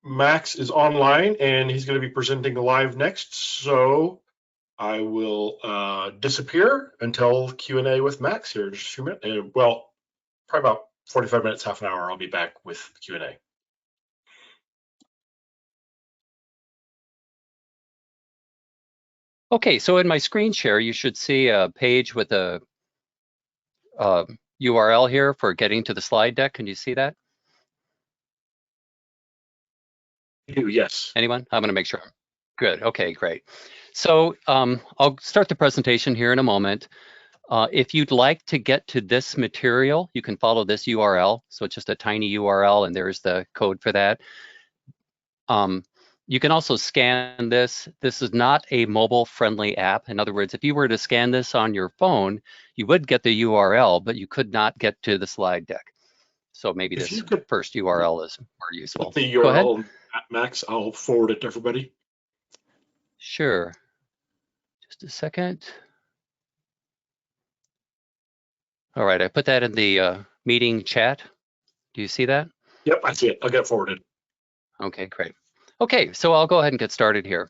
Max is online and he's going to be presenting live next. So I will disappear until Q&A with Max here in just a few minutes. Well, probably about 45 minutes, half an hour, I'll be back with Q&A. Okay, so in my screen share, you should see a page with a URL here for getting to the slide deck. Can you see that? Yes. Anyone? I'm going to make sure. Good. Okay, great. So I'll start the presentation here in a moment. If you'd like to get to this material, you can follow this URL. So it's just a tiny URL, and there's the code for that. You can also scan this. This is not a mobile-friendly app. In other words, if you were to scan this on your phone, you would get the URL, but you could not get to the slide deck. So maybe If this first URL is more useful. The Go ahead. URL, Max, I'll forward it to everybody. Sure. Just a second. All right, I put that in the meeting chat. Do you see that? Yep, I see it. I'll get it forwarded. Okay, great. Okay, so I'll go ahead and get started here.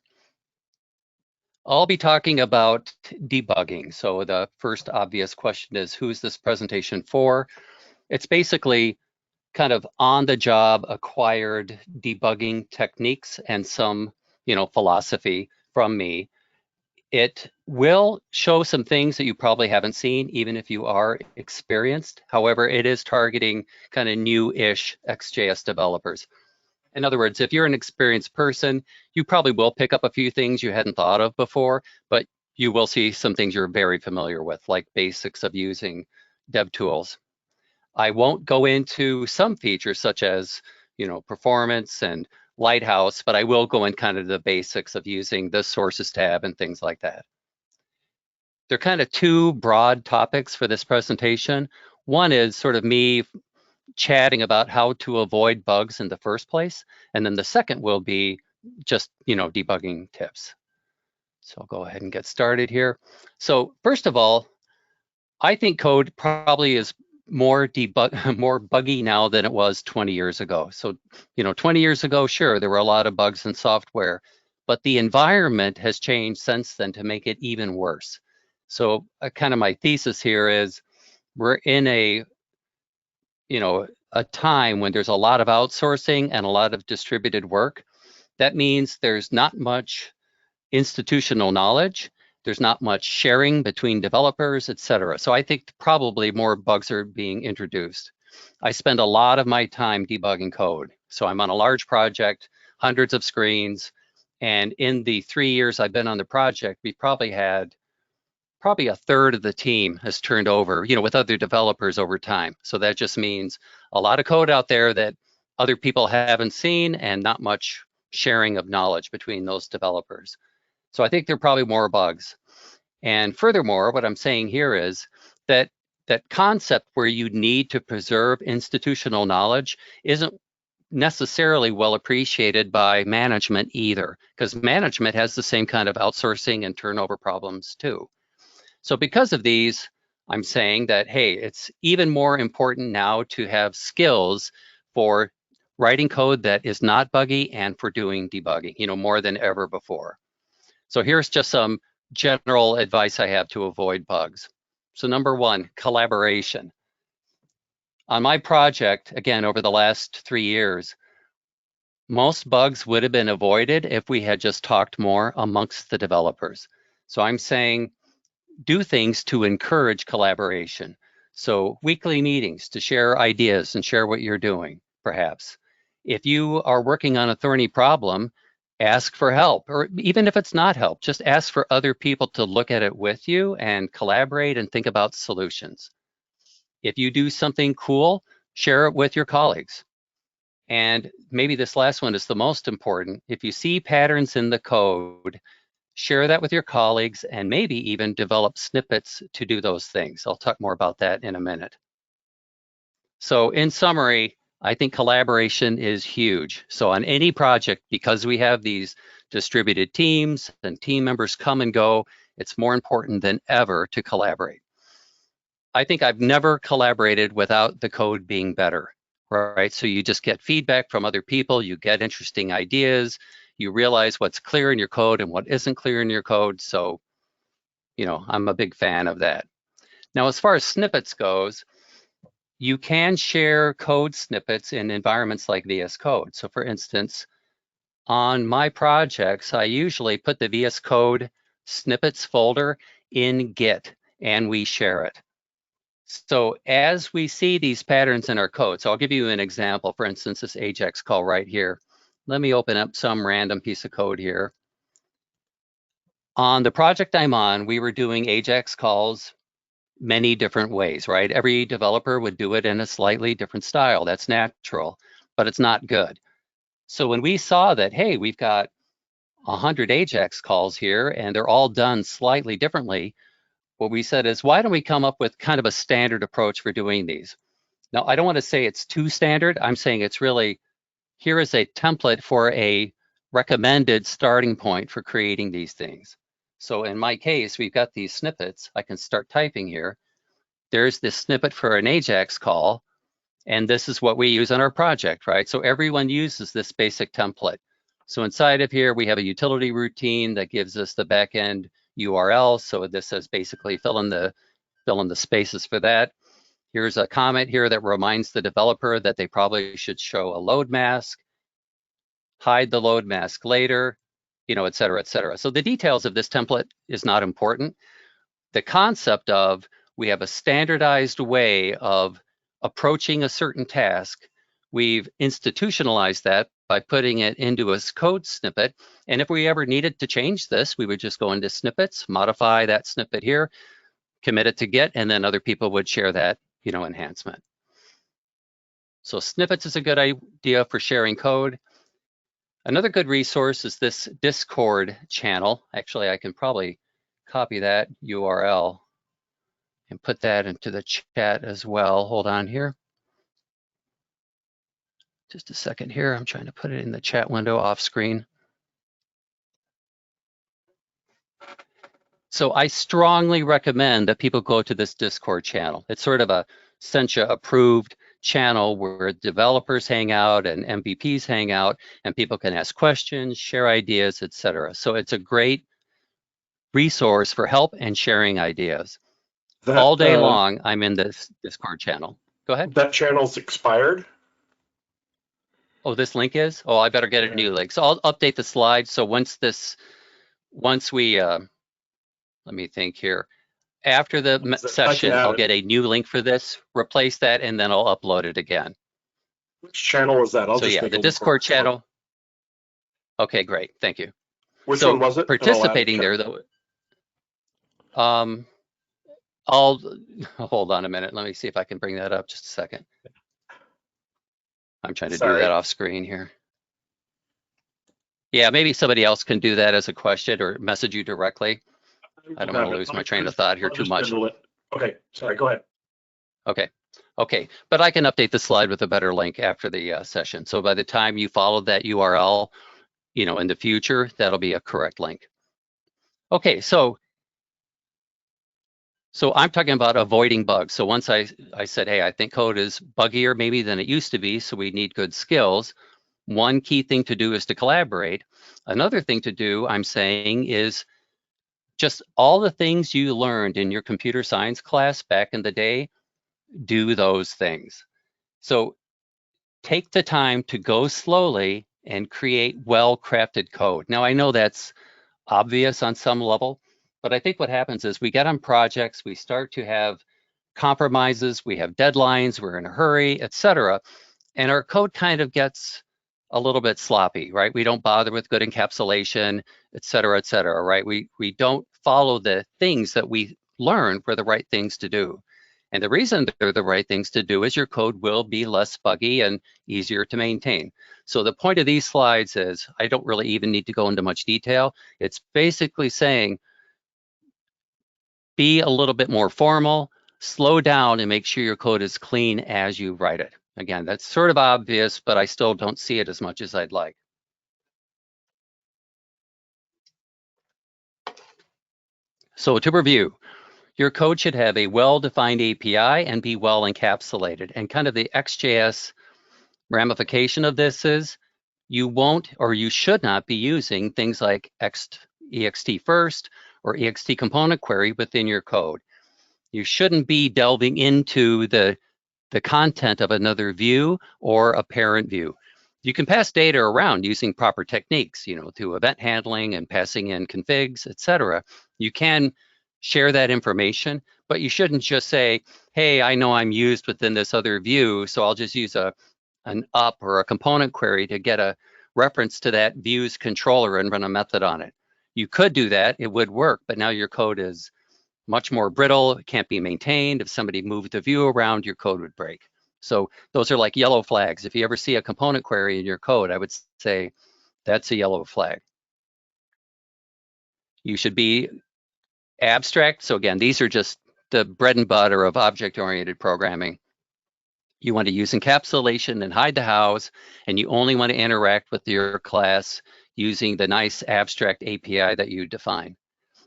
I'll be talking about debugging. So the first obvious question is, who's this presentation for? It's basically kind of on-the-job acquired debugging techniques and some, philosophy from me. It will show some things that you probably haven't seen, even if you are experienced. However, it is targeting kind of new-ish Ext JS developers. In other words, if you're an experienced person, you probably will pick up a few things you hadn't thought of before, but you will see some things you're very familiar with, like basics of using dev tools. I won't go into some features such as, performance and Lighthouse, but I will go in kind of the basics of using the sources tab and things like that. There are kind of two broad topics for this presentation. One is sort of me chatting about how to avoid bugs in the first place. And then the second will be just, debugging tips. So I'll go ahead and get started here. So first of all, I think code probably is more buggy now than it was 20 years ago. So, 20 years ago, sure, there were a lot of bugs in software, but the environment has changed since then to make it even worse. So kind of my thesis here is we're in a time when there's a lot of outsourcing and a lot of distributed work. That means there's not much institutional knowledge. There's not much sharing between developers, et cetera. So I think probably more bugs are being introduced. I spend a lot of my time debugging code. So I'm on a large project, hundreds of screens. And in the 3 years I've been on the project, we probably a third of the team has turned over, with other developers over time. So that just means a lot of code out there that other people haven't seen and not much sharing of knowledge between those developers. So I think there are probably more bugs. And furthermore, what I'm saying here is that that concept where you need to preserve institutional knowledge isn't necessarily well appreciated by management either, because management has the same kind of outsourcing and turnover problems too. So because of these, I'm saying that, hey, it's even more important now to have skills for writing code that is not buggy and for doing debugging, more than ever before. So here's just some general advice I have to avoid bugs. So number one, collaboration. On my project, again, over the last 3 years, most bugs would have been avoided if we had just talked more amongst the developers. So I'm saying do things to encourage collaboration. So weekly meetings to share ideas and share what you're doing, perhaps. If you are working on a thorny problem, ask for help, or even if it's not help, just ask for other people to look at it with you and collaborate and think about solutions. If you do something cool, share it with your colleagues. And maybe this last one is the most important. If you see patterns in the code, share that with your colleagues and maybe even develop snippets to do those things. I'll talk more about that in a minute. So in summary, I think collaboration is huge. So on any project, because we have these distributed teams and team members come and go, it's more important than ever to collaborate. I think I've never collaborated without the code being better. right? So you just get feedback from other people, you get interesting ideas, you realize what's clear in your code and what isn't clear in your code. So, I'm a big fan of that. Now, as far as snippets goes, you can share code snippets in environments like VS Code. So for instance, on my projects, I usually put the VS Code snippets folder in Git and we share it. So as we see these patterns in our code, so I'll give you an example. For instance, this Ajax call right here. Let me open up some random piece of code here. On the project I'm on, we were doing Ajax calls many different ways, right? Every developer would do it in a slightly different style. That's natural, but it's not good. So when we saw that, hey, we've got 100 Ajax calls here and they're all done slightly differently, what we said is, why don't we come up with kind of a standard approach for doing these? Now, I don't want to say it's too standard. I'm saying it's really, here is a template for a recommended starting point for creating these things. So in my case, we've got these snippets. I can start typing here. There's this snippet for an Ajax call, and this is what we use on our project, right? So everyone uses this basic template. So inside of here, we have a utility routine that gives us the backend URL. So this says basically fill in the spaces for that. Here's a comment here that reminds the developer that they probably should show a load mask, hide the load mask later, et cetera, et cetera. So the details of this template is not important. The concept of we have a standardized way of approaching a certain task, we've institutionalized that by putting it into a code snippet. And if we ever needed to change this, we would just go into snippets, modify that snippet here, commit it to Git, and then other people would share that, enhancement. So snippets is a good idea for sharing code. Another good resource is this Discord channel. Actually, I can probably copy that URL and put that into the chat as well. Hold on here. Just a second here. I'm trying to put it in the chat window off screen. So I strongly recommend that people go to this Discord channel. It's sort of a Sencha approved channel where developers hang out and MVPs hang out and people can ask questions, share ideas, etc. So it's a great resource for help and sharing ideas. All day long, I'm in this Discord channel. Go ahead. That channel's expired. Oh, this link is? Oh, I better get a new link. So I'll update the slide. So once we, let me think here. After the session, I'll get a new link for this, replace that, and then I'll upload it again. Which channel was that? So yeah, the Discord channel. Okay, great. Thank you. Which one was it? Participating there, though. I'll hold on a minute. Let me see if I can bring that up. Just a second. I'm trying to do that off screen here. Yeah, maybe somebody else can do that as a question or message you directly. I don't want to lose my train of thought here too much. Okay, sorry, go ahead. Okay, but I can update the slide with a better link after the session. So by the time you follow that URL, in the future, that'll be a correct link. Okay, so I'm talking about avoiding bugs. So once I said, hey, I think code is buggier maybe than it used to be, so we need good skills. One key thing to do is to collaborate. Another thing to do, I'm saying, is just all the things you learned in your computer science class back in the day, do those things. So take the time to go slowly and create well-crafted code. Now, I know that's obvious on some level, but I think what happens is we get on projects, we start to have compromises, we have deadlines, we're in a hurry, etc. And our code kind of gets a little bit sloppy, right? We don't bother with good encapsulation, et cetera, right? We don't follow the things that we learned were the right things to do. And the reason they're the right things to do is your code will be less buggy and easier to maintain. So the point of these slides is, I don't really even need to go into much detail. It's basically saying, be a little bit more formal, slow down and make sure your code is clean as you write it. Again, that's sort of obvious, but I still don't see it as much as I'd like. So to review, your code should have a well-defined API and be well encapsulated. And kind of the Ext JS Ramification of this is you won't or you should not be using things like Ext first or Ext component query within your code. You shouldn't be delving into the content of another view or a parent view. You can pass data around using proper techniques, through event handling and passing in configs, etc. You can share that information, but you shouldn't just say, hey, I know I'm used within this other view, so I'll just use an up or a component query to get a reference to that view's controller and run a method on it. You could do that, it would work, but now your code is much more brittle, it can't be maintained. If somebody moved the view around, your code would break. So those are like yellow flags. If you ever see a component query in your code, I would say that's a yellow flag. You should be abstract. So again, these are just the bread and butter of object-oriented programming. You want to use encapsulation and hide the hows, and you only want to interact with your class using the nice abstract API that you define.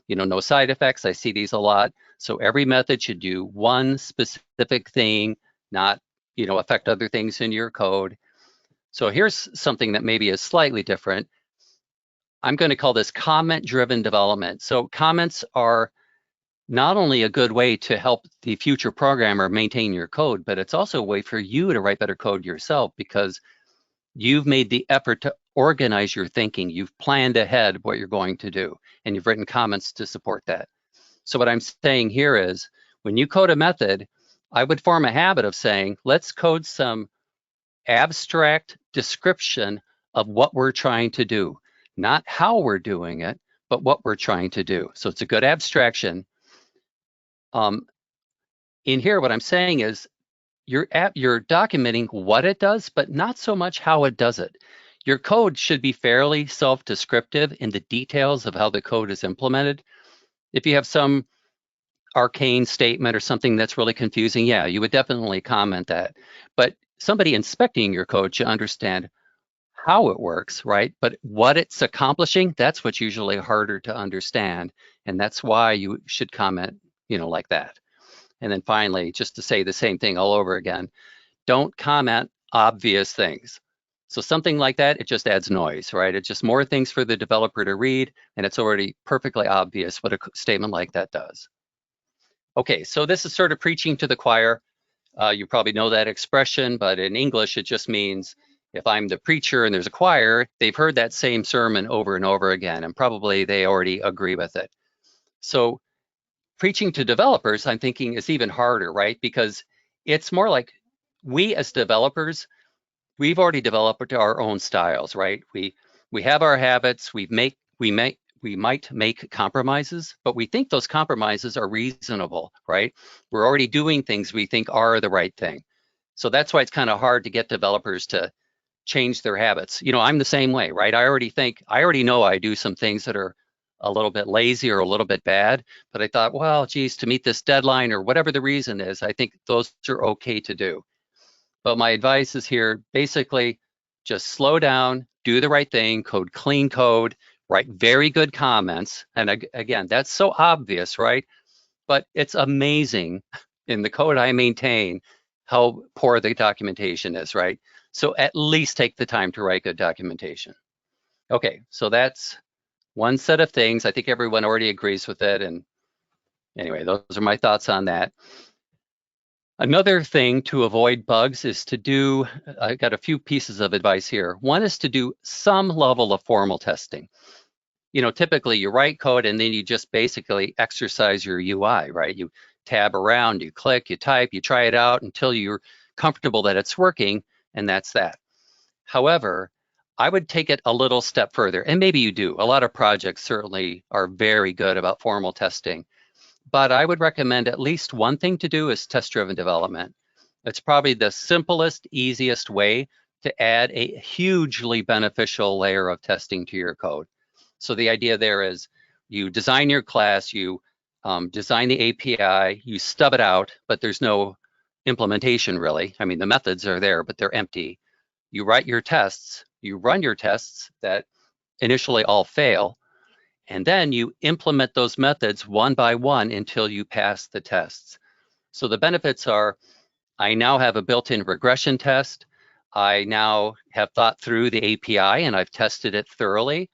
No side effects. I see these a lot. So every method should do one specific thing, not, affect other things in your code. So here's something that maybe is slightly different. I'm going to call this comment-driven development. So comments are not only a good way to help the future programmer maintain your code, but it's also a way for you to write better code yourself because you've made the effort to organize your thinking. You've planned ahead what you're going to do, and you've written comments to support that. So what I'm saying here is, when you code a method, I would form a habit of saying, let's code some abstract description of what we're trying to do, not how we're doing it, but what we're trying to do. So it's a good abstraction. In here, what I'm saying is, you're documenting what it does, but not so much how it does it. Your code should be fairly self-descriptive in the details of how the code is implemented. If you have some arcane statement or something that's really confusing, yeah, you would definitely comment that. But somebody inspecting your code should understand how it works, right? But what it's accomplishing, that's what's usually harder to understand. And that's why you should comment, like that. And then finally, just to say the same thing all over again, don't comment obvious things. So something like that, it just adds noise, right? It's just more things for the developer to read, and it's already perfectly obvious what a statement like that does. Okay, so this is sort of preaching to the choir. You probably know that expression, but in English, it just means if I'm the preacher and there's a choir, they've heard that same sermon over and over again, and probably they already agree with it. So preaching to developers, I'm thinking, is even harder, right? Because it's more like we as developers, we've already developed our own styles, right? We have our habits. We might make compromises, but we think those compromises are reasonable, right? We're already doing things we think are the right thing. So that's why it's kind of hard to get developers to change their habits. I'm the same way, right? I already know I do some things that are a little bit lazy or a little bit bad, but I thought, well, geez, to meet this deadline or whatever the reason is, I think those are okay to do. But my advice is here, basically, just slow down, do the right thing, code clean code, write very good comments. And again, that's so obvious, right? But it's amazing in the code I maintain how poor the documentation is, right? So at least take the time to write good documentation. Okay, so that's one set of things. I think everyone already agrees with it. And anyway, those are my thoughts on that. Another thing to avoid bugs is to do, I got a few pieces of advice here. One is to do some level of formal testing. Typically you write code and then you just basically exercise your UI, right? You tab around, you click, you type, you try it out until you're comfortable that it's working, and that's that. However, I would take it a little step further, and maybe you do. A lot of projects certainly are very good about formal testing. But I would recommend at least one thing to do is test-driven development. It's probably the simplest, easiest way to add a hugely beneficial layer of testing to your code. So the idea there is you design your class, you design the API, you stub it out, but there's no implementation really. I mean, the methods are there, but they're empty. You write your tests, you run your tests that initially all fail, and then you implement those methods one by one until you pass the tests. So the benefits are, I now have a built-in regression test. I now have thought through the API and I've tested it thoroughly.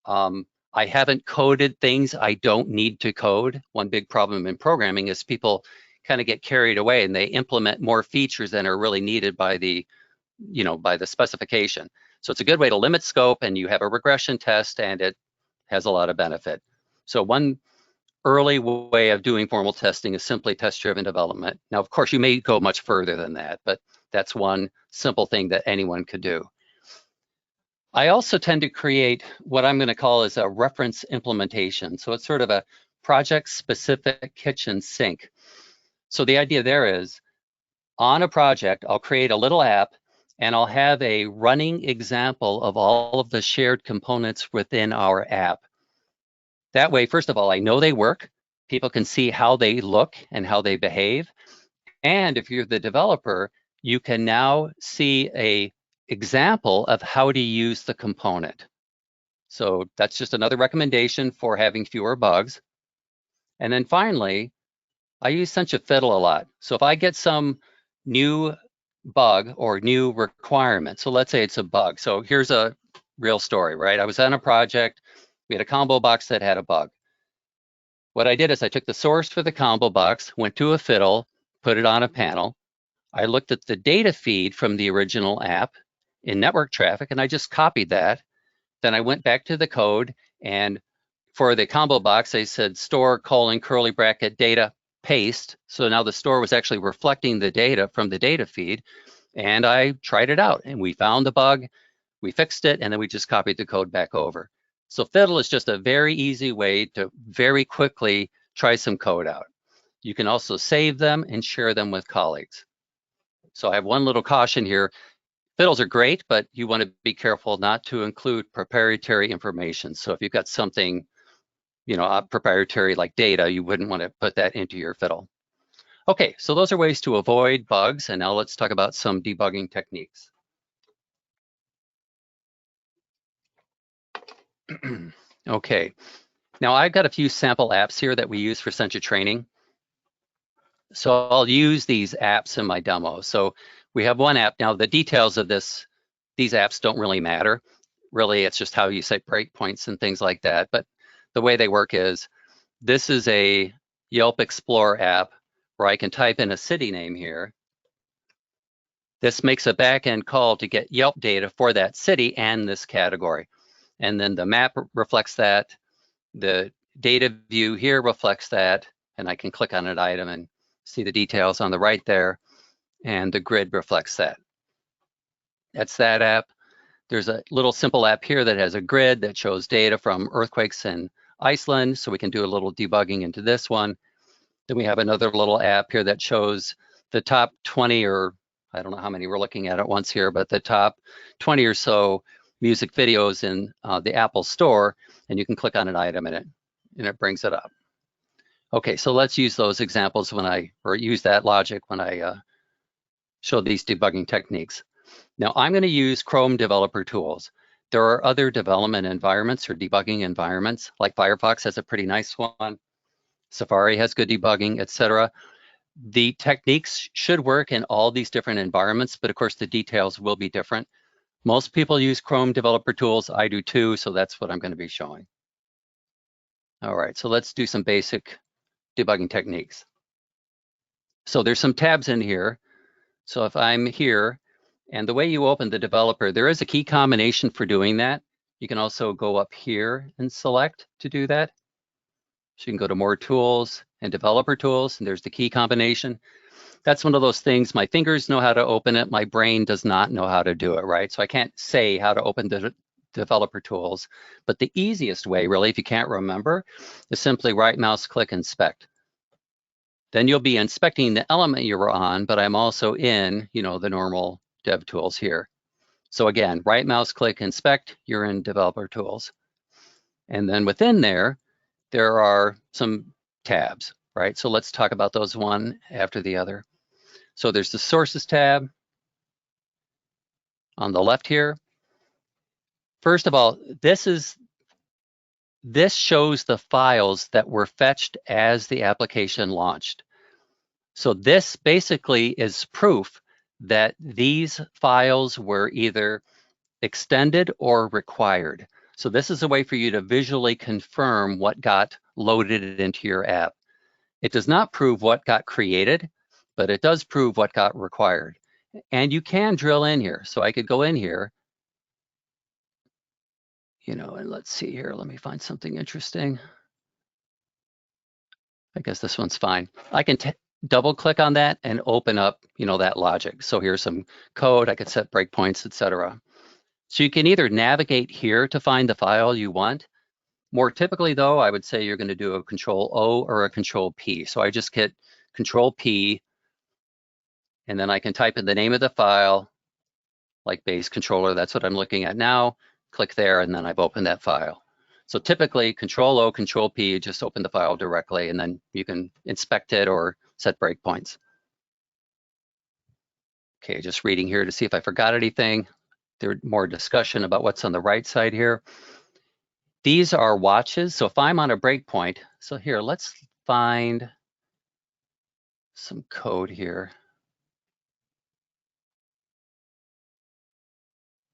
I haven't coded things I don't need to code. One big problem in programming is people kind of get carried away and they implement more features than are really needed by the, by the specification. So it's a good way to limit scope, and you have a regression test, and it has a lot of benefit. So one early way of doing formal testing is simply test-driven development. Now, of course, you may go much further than that, but that's one simple thing that anyone could do. I also tend to create what I'm going to call is a reference implementation. So it's sort of a project-specific kitchen sink. So the idea there is, on a project, I'll create a little app, and I'll have a running example of all of the shared components within our app. That way, first of all, I know they work. People can see how they look and how they behave. And if you're the developer, you can now see an example of how to use the component. So that's just another recommendation for having fewer bugs. And then finally, I use Sencha Fiddle a lot. So if I get some new bug or new requirement, so let's say it's a bug. So here's a real story, right? I was on a project, we had a combo box that had a bug. What I did is I took the source for the combo box, went to a fiddle, put it on a panel. I looked at the data feed from the original app in network traffic, and I just copied that. Then I went back to the code, and for the combo box, I said store : curly bracket data paste. So now the store was actually reflecting the data from the data feed, and I tried it out, and we found the bug, we fixed it, and then we just copied the code back over. So Fiddle is just a very easy way to very quickly try some code out. You can also save them and share them with colleagues. So I have one little caution here. Fiddles are great, but you want to be careful not to include proprietary information. So if you've got something, proprietary like data, you wouldn't want to put that into your fiddle. Okay, so those are ways to avoid bugs. And now let's talk about some debugging techniques. Okay, now I've got a few sample apps here that we use for Sencha training. So I'll use these apps in my demo. So we have one app. Now the details of these apps don't really matter. Really, it's just how you set breakpoints and things like that. But the way they work is, this is a Yelp Explorer app where I can type in a city name here. This makes a backend call to get Yelp data for that city and this category. And then the map reflects that. The data view here reflects that. And I can click on an item and see the details on the right there. And the grid reflects that. That's that app. There's a little simple app here that has a grid that shows data from earthquakes in Iceland. So we can do a little debugging into this one. Then we have another little app here that shows the top 20, or I don't know how many we're looking at once here, but the top 20 or so music videos in the Apple Store, and you can click on an item in it, and it brings it up. Okay, so let's use those examples or use that logic when I show these debugging techniques. Now I'm going to use Chrome Developer Tools. There are other development environments or debugging environments, like Firefox has a pretty nice one. Safari has good debugging, etc. The techniques should work in all these different environments, but of course the details will be different. Most people use Chrome Developer Tools. I do too, so that's what I'm going to be showing. All right, so let's do some basic debugging techniques. So there's some tabs in here. So if I'm here, and the way you open the developer, there is a key combination for doing that. You can also go up here and select to do that. So you can go to More Tools and Developer Tools, and there's the key combination. That's one of those things, my fingers know how to open it, my brain does not know how to do it, right? So I can't say how to open the Developer Tools, but the easiest way, really, if you can't remember, is simply right mouse click Inspect. Then you'll be inspecting the element you were on, but I'm also in, the normal Dev Tools here. So again, right mouse click Inspect, you're in Developer Tools. And then within there are some tabs, right? So let's talk about those one after the other. So there's the Sources tab on the left here. First of all, this shows the files that were fetched as the application launched. So this basically is proof that these files were either extended or required. So this is a way for you to visually confirm what got loaded into your app. It does not prove what got created, but it does prove what got required. And you can drill in here. So I could go in here, and let's see here. Let me find something interesting. I guess this one's fine. I can double click on that and open up, that logic. So here's some code. I could set breakpoints, etc. So you can either navigate here to find the file you want. More typically, though, I would say you're going to do a Control-O or a Control-P. So I just hit Control-P, and then I can type in the name of the file, like base controller. That's what I'm looking at now. Click there, and then I've opened that file. So typically, Control-O, Control-P, just open the file directly, and then you can inspect it or set breakpoints. Okay, just reading here to see if I forgot anything. There's more discussion about what's on the right side here. These are watches. So if I'm on a breakpoint, so here, let's find some code here.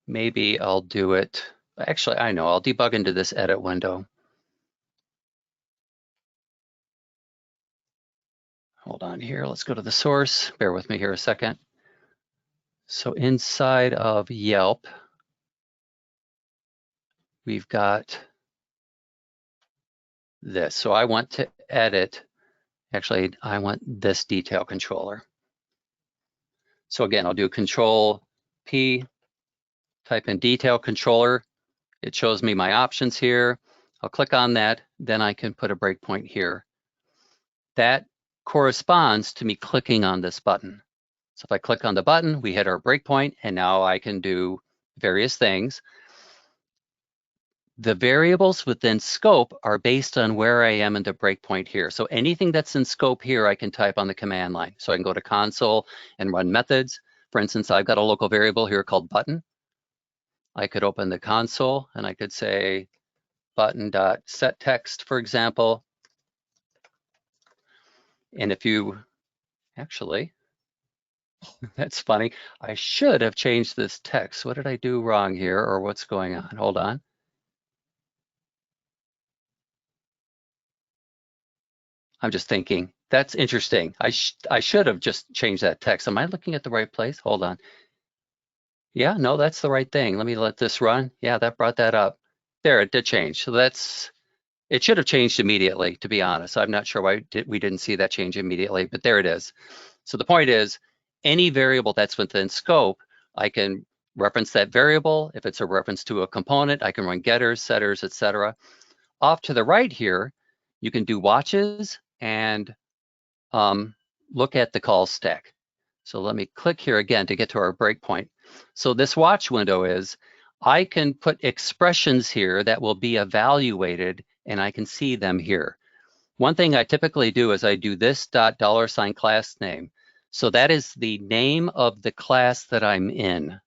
Maybe I'll do it. Actually, I know, I'll debug into this edit window. Hold on here, let's go to the source. Bear with me here a second. So inside of Yelp, we've got this. So I want to edit, actually, I want this detail controller. So again, I'll do Control-P, type in detail controller. It shows me my options here. I'll click on that, then I can put a breakpoint here. That corresponds to me clicking on this button. So if I click on the button, we hit our breakpoint, and now I can do various things. The variables within scope are based on where I am in the breakpoint here. So anything that's in scope here, I can type on the command line. So I can go to console and run methods. For instance, I've got a local variable here called button. I could open the console and I could say button.setText, for example. And if you, actually, that's funny. I should have changed this text. What did I do wrong here, or what's going on? Hold on. I'm just thinking, that's interesting. I should have just changed that text. Am I looking at the right place? Hold on. Yeah, no, that's the right thing. Let me let this run. Yeah, that brought that up. There, it did change. So it should have changed immediately, to be honest. I'm not sure why we didn't see that change immediately, but there it is. So the point is, any variable that's within scope, I can reference that variable. If it's a reference to a component, I can run getters, setters, etc. Off to the right here, you can do watches and look at the call stack. So let me click here again to get to our breakpoint. So this watch window is, I can put expressions here that will be evaluated, and I can see them here. One thing I typically do is I do this $$ class name. So that is the name of the class that I'm in.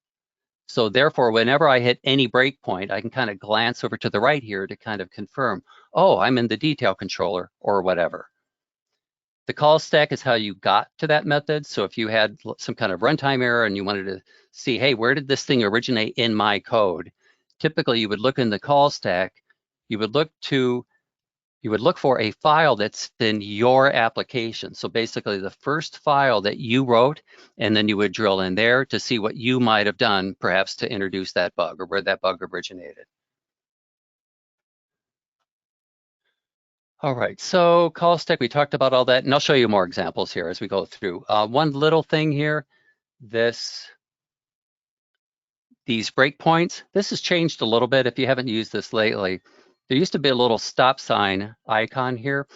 So therefore, whenever I hit any breakpoint, I can kind of glance over to the right here to kind of confirm, oh, I'm in the detail controller or whatever. The call stack is how you got to that method. So if you had some kind of runtime error and you wanted to see, hey, where did this thing originate in my code? Typically, you would look in the call stack, you would look for a file that's in your application. So basically the first file that you wrote, and then you would drill in there to see what you might have done, perhaps to introduce that bug or where that bug originated. All right, so call stack, we talked about all that, and I'll show you more examples here as we go through. One little thing here, these breakpoints, this has changed a little bit if you haven't used this lately. There used to be a little stop sign icon here.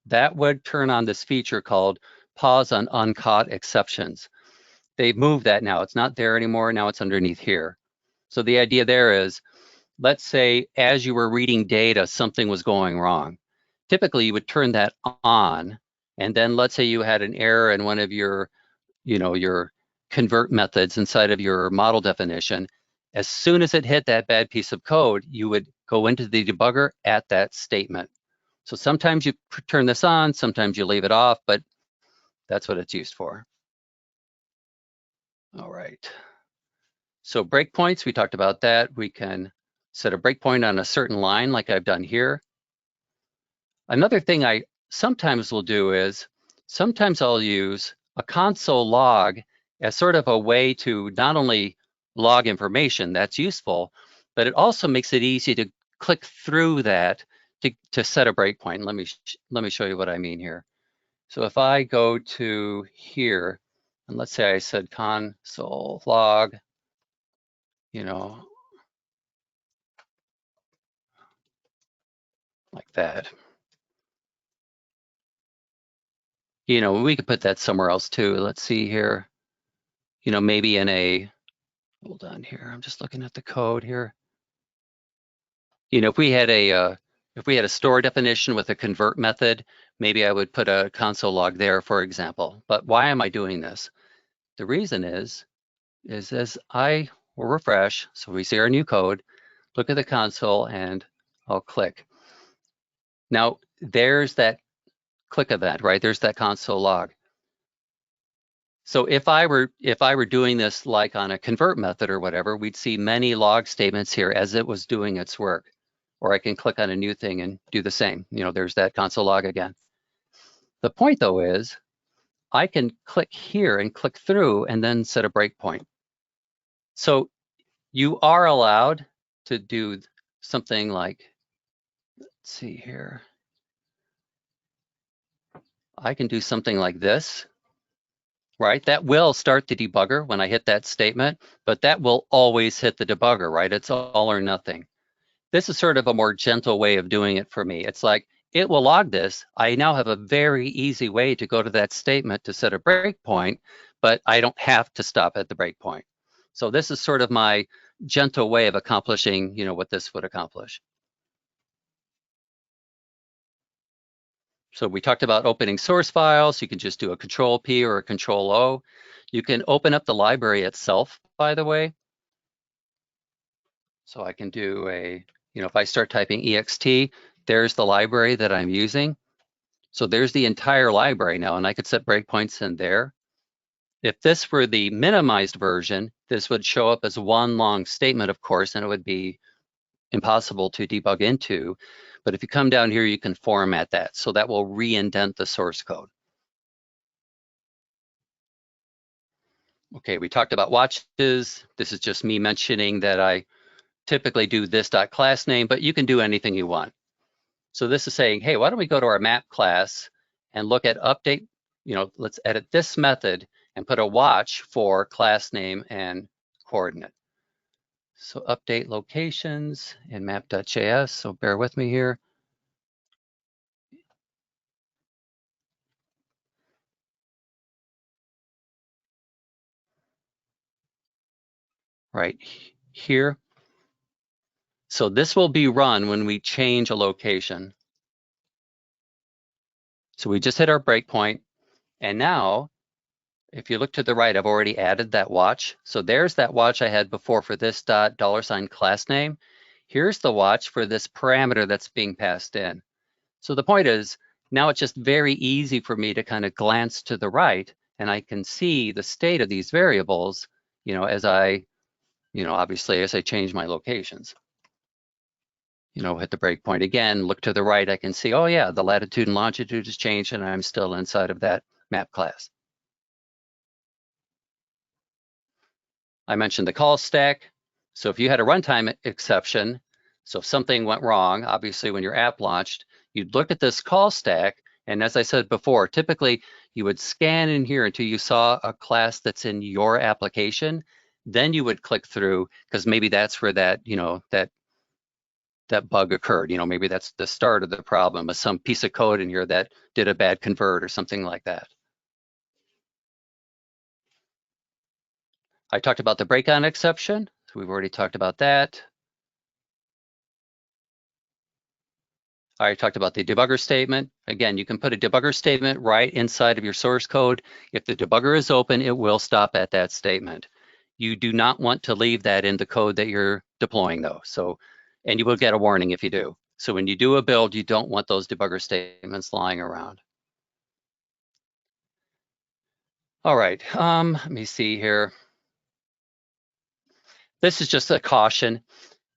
That would turn on this feature called pause on uncaught exceptions. They've moved that now. It's not there anymore. Now it's underneath here. So the idea there is, let's say as you were reading data, something was going wrong. Typically, you would turn that on, and then let's say you had an error in one of your, your convert methods inside of your model definition. As soon as it hit that bad piece of code, you would go into the debugger at that statement. So sometimes you turn this on, sometimes you leave it off, but that's what it's used for. All right. So breakpoints, we talked about that. We can set a breakpoint on a certain line like I've done here. Another thing I sometimes will do is, sometimes I'll use a console log as sort of a way to not only log information that's useful, but it also makes it easy to click through that to set a breakpoint. Let me show you what I mean here. So if I go to here, and let's say I said console log, you know, like that. You know, we could put that somewhere else too. Let's see here. You know, maybe in a, hold on here. I'm just looking at the code here. You know, if we had a store definition with a convert method, maybe I would put a console log there, for example. But why am I doing this? The reason is as I will refresh, so we see our new code, look at the console, and I'll click. Now, there's that click event, right? There's that console log. So if I were doing this like on a convert method or whatever, we'd see many log statements here as it was doing its work. Or I can click on a new thing and do the same. You know, there's that console log again. The point though is I can click here and click through and then set a breakpoint. So you are allowed to do something like, let's see here. I can do something like this. Right, that will start the debugger when I hit that statement, but that will always hit the debugger, right? It's all or nothing. This is sort of a more gentle way of doing it for me. It's like, it will log this. I now have a very easy way to go to that statement to set a breakpoint, but I don't have to stop at the breakpoint. So this is sort of my gentle way of accomplishing, you know, what this would accomplish. So we talked about opening source files. You can just do a Control P or a Control O. You can open up the library itself, by the way. So I can do a, you know, if I start typing Ext, there's the library that I'm using. So there's the entire library now, and I could set breakpoints in there. If this were the minimized version, this would show up as one long statement, of course, and it would be impossible to debug into. But if you come down here, you can format that. So that will re-indent the source code. Okay, we talked about watches. This is just me mentioning that I typically do this.class name, but you can do anything you want. So this is saying, hey, why don't we go to our map class and look at update, you know, let's edit this method and put a watch for class name and coordinate. So update locations in map.js, so bear with me here. Right here. So this will be run when we change a location. So we just hit our breakpoint, and now if you look to the right, I've already added that watch. So there's that watch I had before for this $class name. Here's the watch for this parameter that's being passed in. So the point is, now it's just very easy for me to kind of glance to the right, and I can see the state of these variables, you know, as I, you know, obviously as I change my locations. You know, hit the breakpoint again, look to the right, I can see, oh yeah, the latitude and longitude has changed and I'm still inside of that map class. I mentioned the call stack. So if you had a runtime exception, so if something went wrong, obviously when your app launched, you'd look at this call stack. And as I said before, typically you would scan in here until you saw a class that's in your application. Then you would click through, because maybe that's where that, you know, that bug occurred. You know, maybe that's the start of the problem, of some piece of code in here that did a bad convert or something like that. I talked about the break-on exception. So we've already talked about that. I talked about the debugger statement. Again, you can put a debugger statement right inside of your source code. If the debugger is open, it will stop at that statement. You do not want to leave that in the code that you're deploying though. So, and you will get a warning if you do. So when you do a build, you don't want those debugger statements lying around. All right, let me see here. This is just a caution.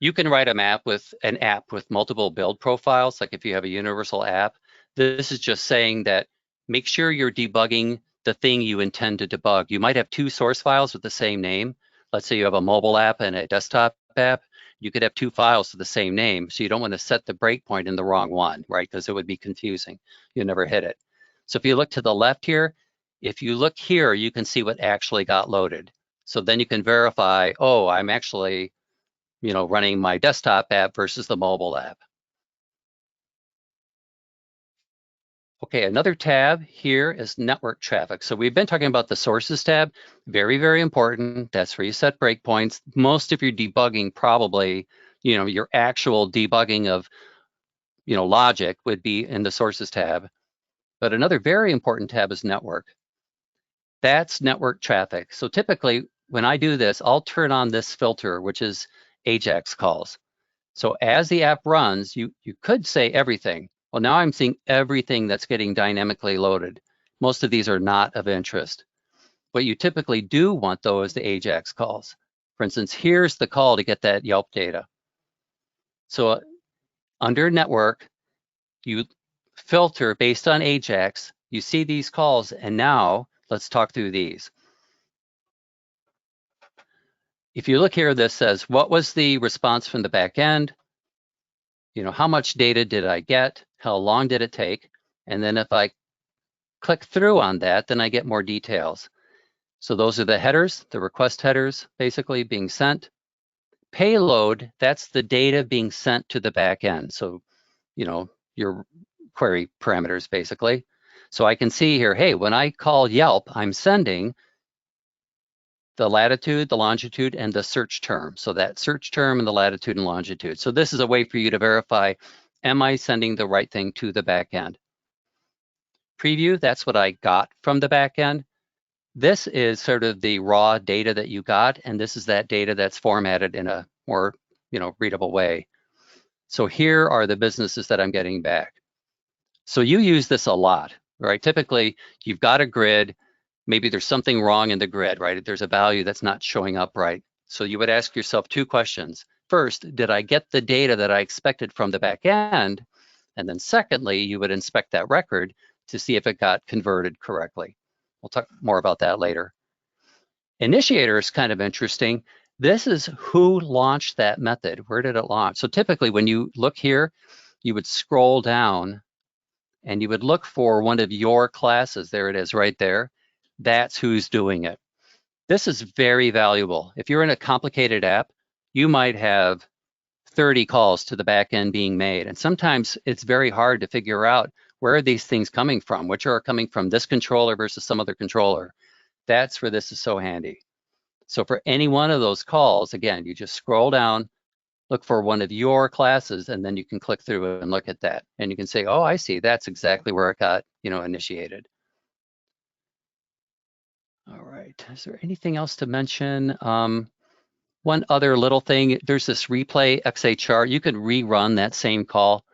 You can write an app with multiple build profiles, like if you have a universal app. This is just saying that make sure you're debugging the thing you intend to debug. You might have two source files with the same name. Let's say you have a mobile app and a desktop app. You could have two files with the same name, so you don't want to set the breakpoint in the wrong one, right? Because it would be confusing. You'll never hit it. So if you look to the left here, if you look here, you can see what actually got loaded. So then you can verify, oh, I'm actually running my desktop app versus the mobile app. Okay, another tab here is network traffic. So we've been talking about the sources tab, very, very important. That's where you set breakpoints. Most of your debugging probably, your actual debugging of, logic would be in the sources tab. But another very important tab is network. That's network traffic. So typically when I do this, I'll turn on this filter, which is AJAX calls. So as the app runs, you could say everything. Well, now I'm seeing everything that's getting dynamically loaded. Most of these are not of interest. What you typically do want, though, is the AJAX calls. For instance, here's the call to get that Yelp data. So under network, you filter based on AJAX. You see these calls, and now let's talk through these. If you look here, this says, what was the response from the back end? How much data did I get? How long did it take? And then if I click through on that, then I get more details. So those are the headers, the request headers basically being sent. Payload, that's the data being sent to the back end. So, your query parameters basically. So I can see here, hey, when I call Yelp, I'm sending the latitude, the longitude, and the search term. So that search term and the latitude and longitude. So this is a way for you to verify, am I sending the right thing to the back end? Preview, that's what I got from the back end. This is sort of the raw data that you got, and this is that data that's formatted in a more, readable way. So here are the businesses that I'm getting back. So you use this a lot, right? Typically, you've got a grid. Maybe there's something wrong in the grid, right? There's a value that's not showing up right. So you would ask yourself two questions. First, did I get the data that I expected from the back end? And then secondly, you would inspect that record to see if it got converted correctly. We'll talk more about that later. Initiator is kind of interesting. This is who launched that method. Where did it launch? So typically when you look here, you would scroll down and you would look for one of your classes. There it is right there. That's who's doing it. This is very valuable. If you're in a complicated app, you might have 30 calls to the back end being made. And sometimes it's very hard to figure out where are these things coming from, which are coming from this controller versus some other controller. That's where this is so handy. So for any one of those calls, again, you just scroll down, look for one of your classes, and then you can click through and look at that. And you can say, oh, I see, that's exactly where it got, initiated. All right, is there anything else to mention? One other little thing, there's this replay XHR. You could rerun that same call.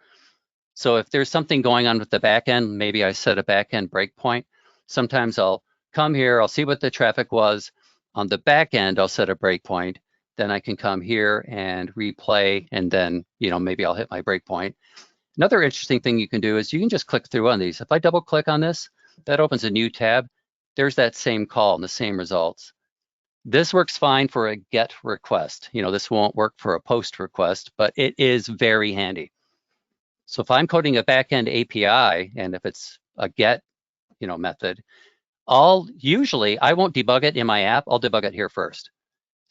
So if there's something going on with the backend, maybe I set a backend breakpoint. Sometimes I'll come here, I'll see what the traffic was. On the backend, I'll set a breakpoint. Then I can come here and replay, and then maybe I'll hit my breakpoint. Another interesting thing you can do is you can just click through on these. If I double click on this, that opens a new tab. There's that same call and the same results. This works fine for a GET request. This won't work for a POST request, but it is very handy. So if I'm coding a backend API, and if it's a GET, method, I won't debug it in my app. I'll debug it here first.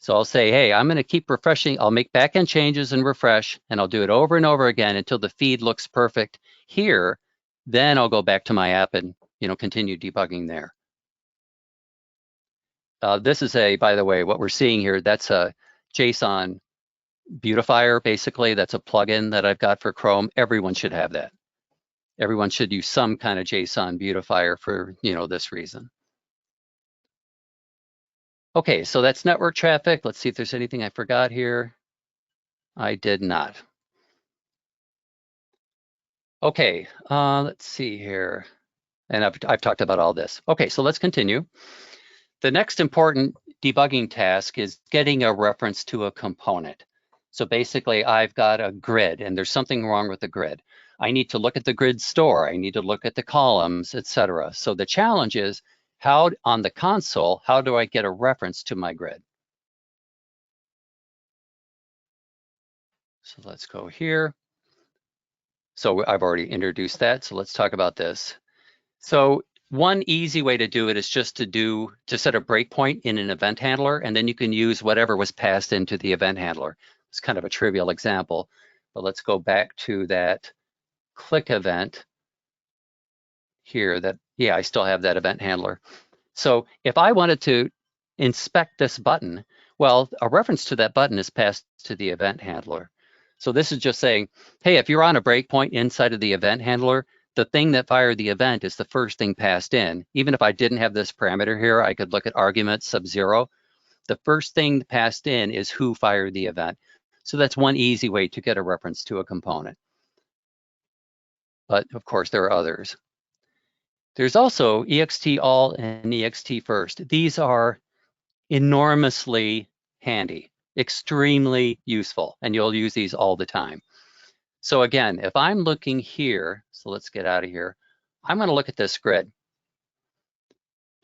So I'll say, hey, I'm going to keep refreshing. I'll make backend changes and refresh, and I'll do it over and over again until the feed looks perfect here. Then I'll go back to my app and continue debugging there. This is by the way, what we're seeing here, that's a JSON beautifier, basically. That's a plugin that I've got for Chrome. Everyone should have that. Everyone should use some kind of JSON beautifier for, this reason. Okay, so that's network traffic. Let's see if there's anything I forgot here. I did not. Okay, let's see here. And I've talked about all this. Okay, so let's continue. The next important debugging task is getting a reference to a component. So basically, I've got a grid, and there's something wrong with the grid. I need to look at the grid store. I need to look at the columns, etc. So the challenge is, how on the console, how do I get a reference to my grid? So let's go here. So I've already introduced that. So let's talk about this. So one easy way to do it is just to set a breakpoint in an event handler, and then you can use whatever was passed into the event handler. It's kind of a trivial example, but let's go back to that click event here I still have that event handler. So if I wanted to inspect this button, well, a reference to that button is passed to the event handler. So this is just saying, hey, if you're on a breakpoint inside of the event handler, the thing that fired the event is the first thing passed in. Even if I didn't have this parameter here, I could look at argument sub-0. The first thing passed in is who fired the event. So that's one easy way to get a reference to a component. But of course, there are others. There's also ext all and ext first. These are enormously handy, extremely useful, and you'll use these all the time. So again, if I'm looking here, so let's get out of here. I'm going to look at this grid.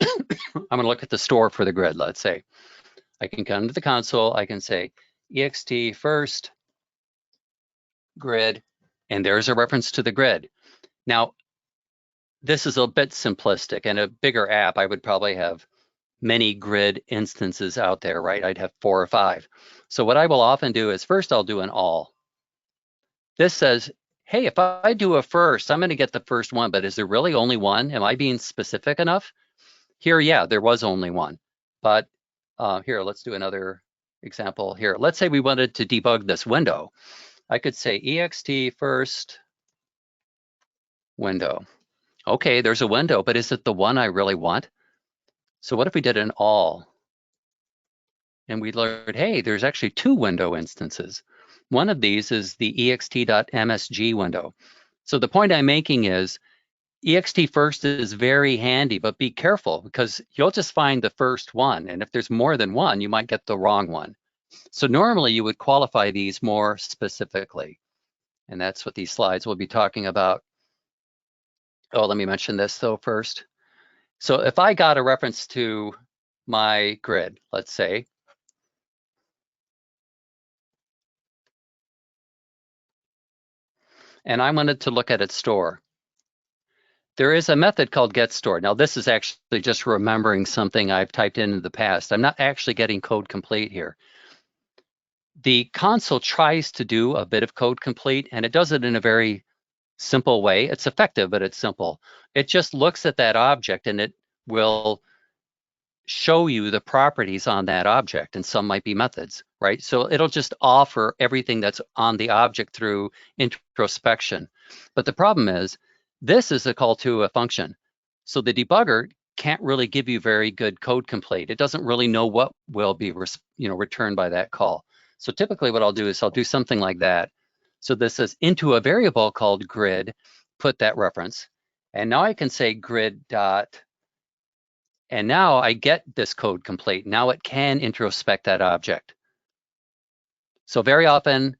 I'm going to look at the store for the grid, let's say. I can come to the console, I can say ext first grid, and there's a reference to the grid. Now, this is a bit simplistic. In a bigger app, I would probably have many grid instances out there, right? I'd have 4 or 5. So what I will often do is first I'll do an all. This says, hey, if I do a first, I'm going to get the first one, but is there really only one? Am I being specific enough? Here, yeah, there was only one. But here, let's do another example here. Let's say we wanted to debug this window. I could say ext first window. Okay, there's a window, but is it the one I really want? So what if we did an all? And we learned, hey, there's actually 2 window instances. One of these is the ext.msg window. So the point I'm making is ext first is very handy, but be careful because you'll just find the first one. And if there's more than one, you might get the wrong one. So normally you would qualify these more specifically. And that's what these slides will be talking about. Oh, let me mention this though first. So if I got a reference to my grid, let's say, and I wanted to look at its store, there is a method called getStore. Now this is actually just remembering something I've typed in the past. I'm not actually getting code complete here. The console tries to do a bit of code complete, and it does it in a very simple way. It's effective, but it's simple. It just looks at that object and it will show you the properties on that object, and some might be methods, right? So it'll just offer everything that's on the object through introspection. But the problem is, this is a call to a function. So the debugger can't really give you very good code complete. It doesn't really know what will be returned by that call. So typically what I'll do is I'll do something like that. So this says into a variable called grid, put that reference. And now I can say grid dot, and now I get this code complete. Now it can introspect that object. So very often,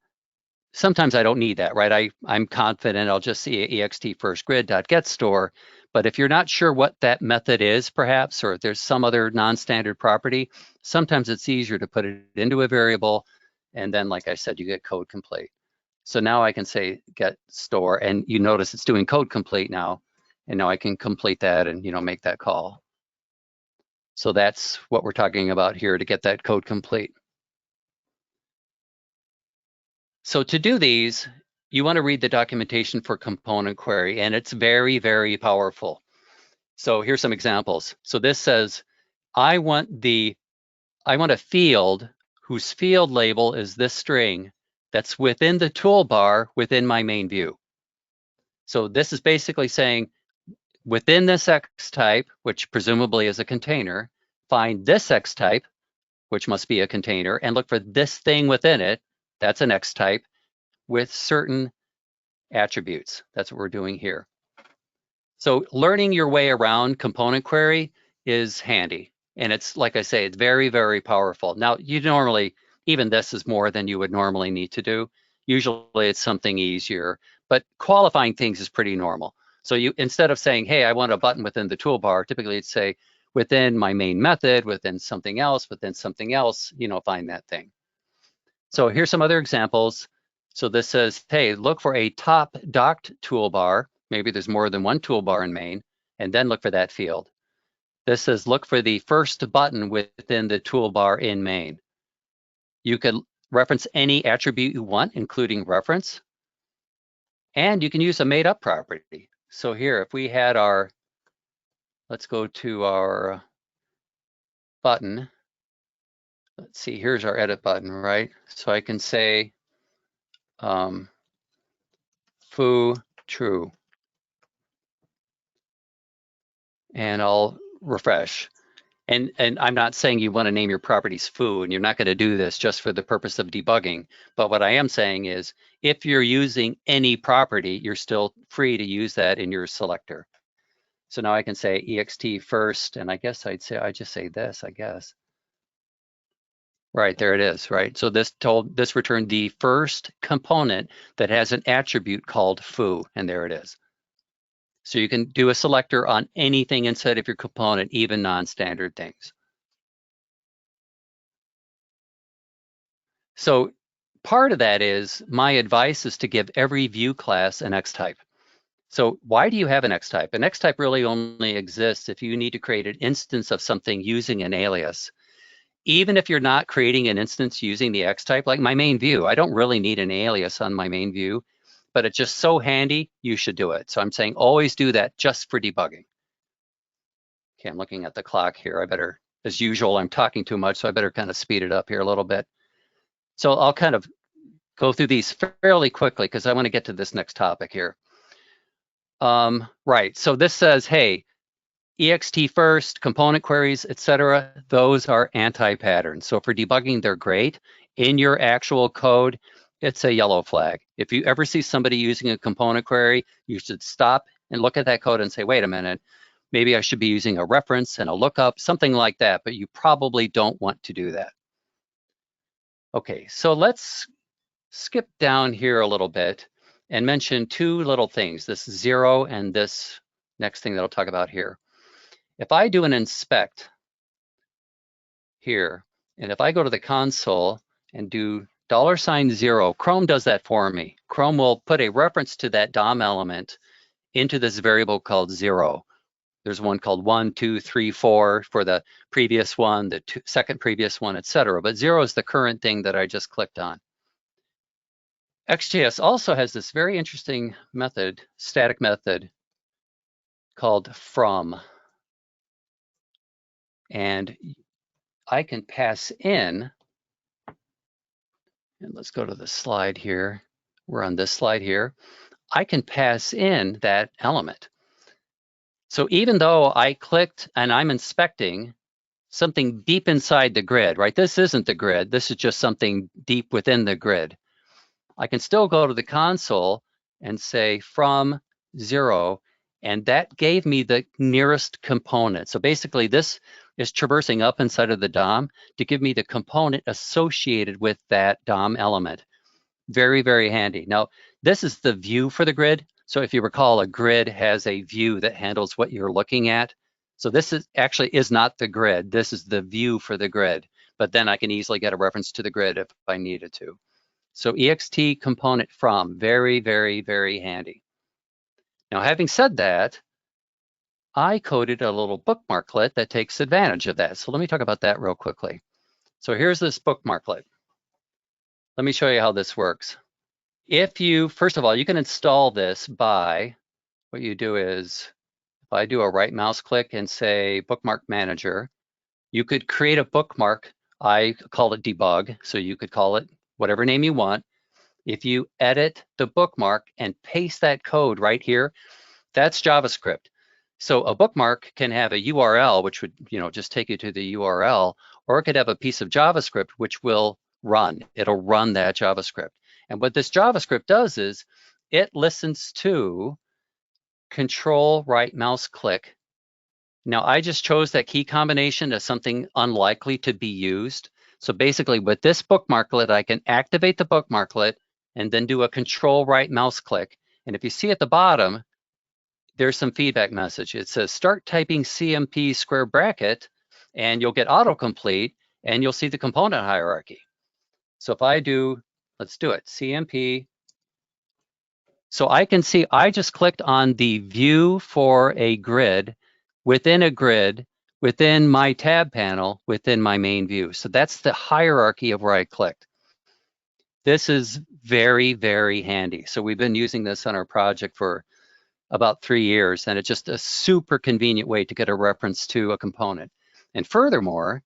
sometimes I don't need that, right? I'm confident I'll just see ext first grid.getStore. But if you're not sure what that method is, perhaps, or if there's some other non-standard property, sometimes it's easier to put it into a variable. And then, like I said, you get code complete. So now I can say get store, and you notice it's doing code complete now. And now I can complete that and make that call. So that's what we're talking about here to get that code complete. So to do these, you want to read the documentation for component query, and it's very, very powerful. So here's some examples. So this says, I want a field whose field label is this string that's within the toolbar within my main view. So this is basically saying, within this X type, which presumably is a container, find this X type, which must be a container, and look for this thing within it, that's an X type, with certain attributes. That's what we're doing here. So learning your way around component query is handy. And it's, like I say, it's very, very powerful. Now, you normally, even this is more than you would normally need to do. Usually it's something easier, but qualifying things is pretty normal. So you, instead of saying, hey, I want a button within the toolbar, typically it's say, within my main method, within something else, you know, find that thing. So here's some other examples. So this says, hey, look for a top docked toolbar. Maybe there's more than one toolbar in main, and then look for that field. This says, look for the first button within the toolbar in main. You could reference any attribute you want, including reference, and you can use a made up property. So here, if we had our, let's go to our button. Let's see, here's our edit button, right? So I can say foo true, and I'll refresh. And I'm not saying you want to name your properties foo, and you're not going to do this just for the purpose of debugging. But what I am saying is, if you're using any property, you're still free to use that in your selector. So now I can say ext first, and I guess I just say this, I guess. Right, there it is, right? So this returned the first component that has an attribute called foo, and there it is. So you can do a selector on anything inside of your component, even non-standard things. So part of that is, my advice is to give every view class an X type. So why do you have an X type? An X type really only exists if you need to create an instance of something using an alias. Even if you're not creating an instance using the X type, like my main view, I don't really need an alias on my main view, but it's just so handy, you should do it. So I'm saying always do that just for debugging. Okay, I'm looking at the clock here. I better, as usual, I'm talking too much, so I better kind of speed it up here a little bit. So I'll kind of go through these fairly quickly because I want to get to this next topic here. Right, so this says, hey, ext first, component queries, etc. Those are anti-patterns. So for debugging, they're great. In your actual code, it's a yellow flag. If you ever see somebody using a component query, you should stop and look at that code and say, wait a minute, maybe I should be using a reference and a lookup, something like that, but you probably don't want to do that. Okay, so let's skip down here a little bit and mention two little things, this 0 and this next thing that I'll talk about here. If I do an inspect here, and if I go to the console and do $0, Chrome does that for me. Chrome will put a reference to that DOM element into this variable called 0. There's one called 1, 2, 3, 4 for the previous one, the second previous one, etc. But 0 is the current thing that I just clicked on. Ext JS also has this very interesting method, static method, called from. And I can pass in, and let's go to the slide here. We're on this slide here. I can pass in that element. So even though I clicked and I'm inspecting something deep inside the grid, right? This isn't the grid. This is just something deep within the grid. I can still go to the console and say from 0, and that gave me the nearest component. So basically this is traversing up inside of the DOM to give me the component associated with that DOM element. Very, very handy. Now, this is the view for the grid. So if you recall, a grid has a view that handles what you're looking at. So this is actually is not the grid. This is the view for the grid. But then I can easily get a reference to the grid if I needed to. So ext component from, very, very, very handy. Now, having said that, I coded a little bookmarklet that takes advantage of that. So let me talk about that real quickly. So here's this bookmarklet. Let me show you how this works. If you, first of all, you can install this by, what you do is, if I do a right mouse click and say bookmark manager, you could create a bookmark. I call it debug, so you could call it whatever name you want. If you edit the bookmark and paste that code right here, that's JavaScript. So a bookmark can have a URL, which would, just take you to the URL, or it could have a piece of JavaScript which will run. It'll run that JavaScript. And what this JavaScript does is it listens to control right mouse click Now I just chose that key combination as something unlikely to be used. So basically with this bookmarklet, I can activate the bookmarklet and then do a control right mouse click. And if you see at the bottom, there's some feedback message. It says start typing CMP square bracket and you'll get autocomplete and you'll see the component hierarchy. So if I do, let's do it, CMP. So I can see I just clicked on the view for a grid, within my tab panel, within my main view. So that's the hierarchy of where I clicked. This is very, very handy. So we've been using this on our project for about 3 years, and it's just a super convenient way to get a reference to a component. And furthermore,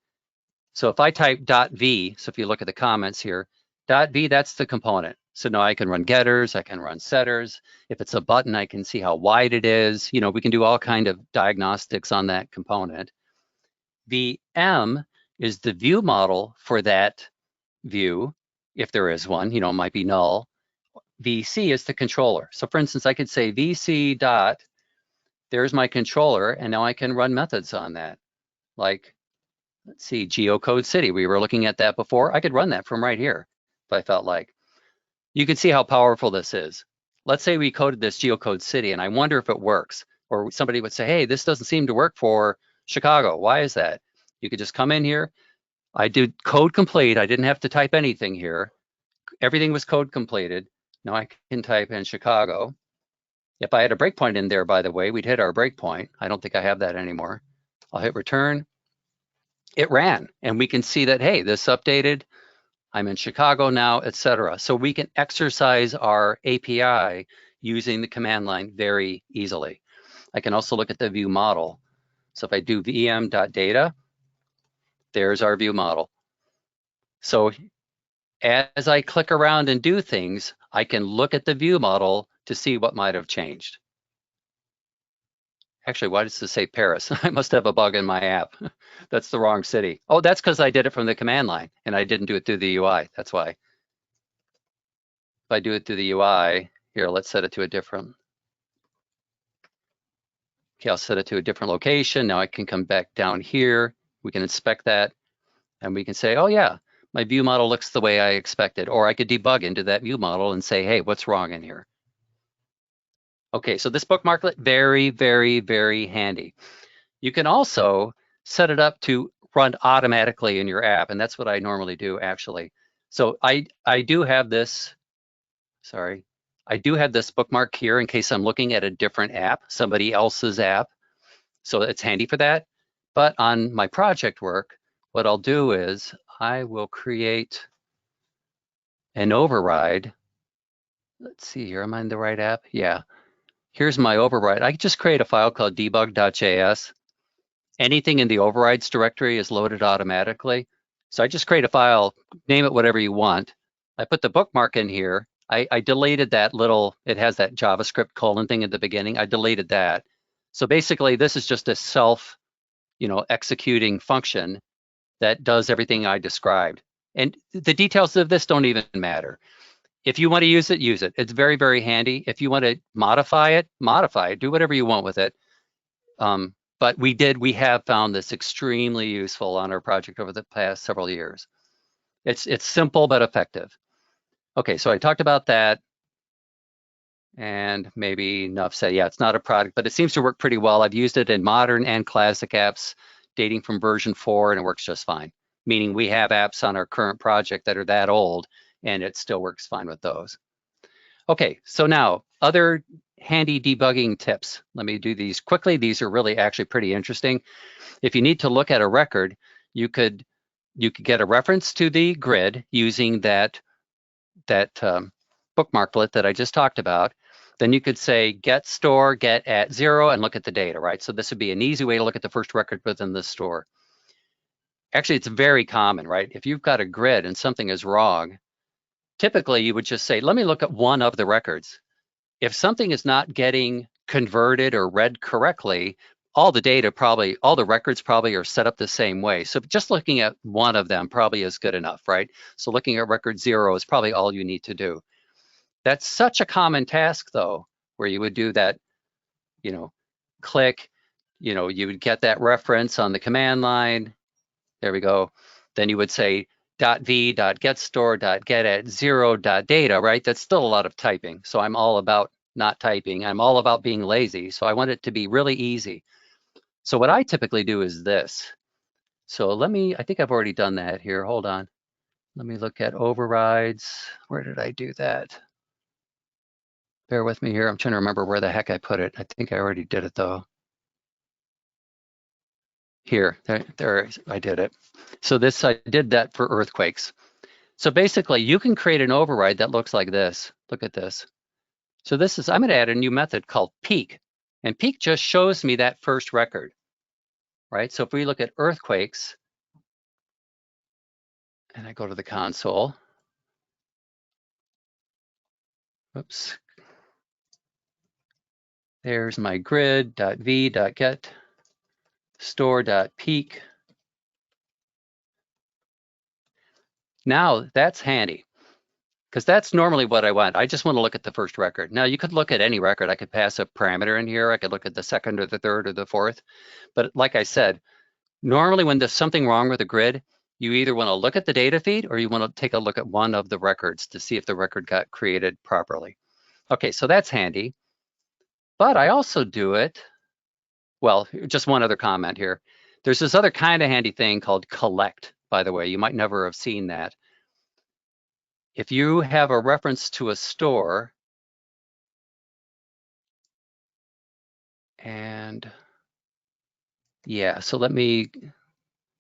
so if I type .v, so if you look at the comments here, .v, that's the component. So now I can run getters, I can run setters. If it's a button, I can see how wide it is. You know, we can do all kind of diagnostics on that component. VM is the view model for that view, if there is one, you know, it might be null. VC is the controller. So for instance, I could say VC dot, there's my controller, and now I can run methods on that. Like, let's see, geocode city. We were looking at that before. I could run that from right here if I felt like. You can see how powerful this is. Let's say we coded this geocode city, and I wonder if it works. Or somebody would say, hey, this doesn't seem to work for Chicago. Why is that? You could just come in here. I did code complete. I didn't have to type anything here. Everything was code completed. Now I can type in Chicago. If I had a breakpoint in there, by the way, we'd hit our breakpoint. I don't think I have that anymore. I'll hit return. It ran, and we can see that, hey, this updated. I'm in Chicago now, etc. So we can exercise our API using the command line very easily. I can also look at the view model. So if I do vm.data, there's our view model. So as I click around and do things, I can look at the view model to see what might have changed. Actually, why does this say Paris? I must have a bug in my app. That's the wrong city. Oh, that's because I did it from the command line and I didn't do it through the UI. That's why. If I do it through the UI, here, let's set it to a different. Okay, I'll set it to a different location. Now I can come back down here. We can inspect that and we can say, oh yeah, my view model looks the way I expected. Or I could debug into that view model and say, hey, what's wrong in here? Okay, so this bookmarklet, very, very, very handy. You can also set it up to run automatically in your app, and that's what I normally do actually. So I do have this, sorry, I do have this bookmark here in case I'm looking at a different app, somebody else's app. So it's handy for that. But on my project work, what I'll do is I will create an override. Let's see here, am I in the right app? Yeah. Here's my override. I just create a file called debug.js. Anything in the overrides directory is loaded automatically. So I just create a file, name it whatever you want. I put the bookmark in here. I deleted that little, it has that JavaScript colon thing at the beginning. I deleted that. So basically this is just a self, executing function that does everything I described. And the details of this don't even matter. If you want to use it, use it. It's very, very handy. If you want to modify it, do whatever you want with it. But we have found this extremely useful on our project over the past several years. It's simple but effective. Okay, so I talked about that. And maybe enough said, yeah, it's not a product, but it seems to work pretty well. I've used it in modern and classic apps dating from version 4, and it works just fine. Meaning we have apps on our current project that are that old, and it still works fine with those. Okay, so now other handy debugging tips. Let me do these quickly. These are really actually pretty interesting. If you need to look at a record, you could get a reference to the grid using that bookmarklet that I just talked about. Then you could say get store, get at 0, and look at the data, right? So this would be an easy way to look at the first record within the store. Actually, it's very common, right? If you've got a grid and something is wrong, typically you would just say, let me look at one of the records. If something is not getting converted or read correctly, all the records probably are set up the same way. So just looking at one of them probably is good enough, right? So looking at record 0 is probably all you need to do. That's such a common task though, where you would do that, click, you would get that reference on the command line. There we go. Then you would say .v.getStore.getAt0.data, right? That's still a lot of typing. So I'm all about not typing. I'm all about being lazy. So I want it to be really easy. So what I typically do is this. So I think I've already done that here. Hold on. Let me look at overrides. Where did I do that? Bear with me here. I'm trying to remember where the heck I put it. I think I already did it though. Here, there, I did it. So I did that for earthquakes. So basically you can create an override that looks like this. Look at this. So I'm gonna add a new method called peak. And peak just shows me that first record, right? So if we look at earthquakes, and I go to the console, oops. There's my grid.v.get store.peak. Now that's handy because that's normally what I want. I just want to look at the first record. Now you could look at any record. I could pass a parameter in here. I could look at the second or the third or the fourth. But like I said, normally when there's something wrong with a grid, you either want to look at the data feed or you want to take a look at one of the records to see if the record got created properly. Okay, so that's handy. But I also do it, well, just one other comment here. There's this other kind of handy thing called collect, by the way. You might never have seen that. If you have a reference to a store, and yeah, so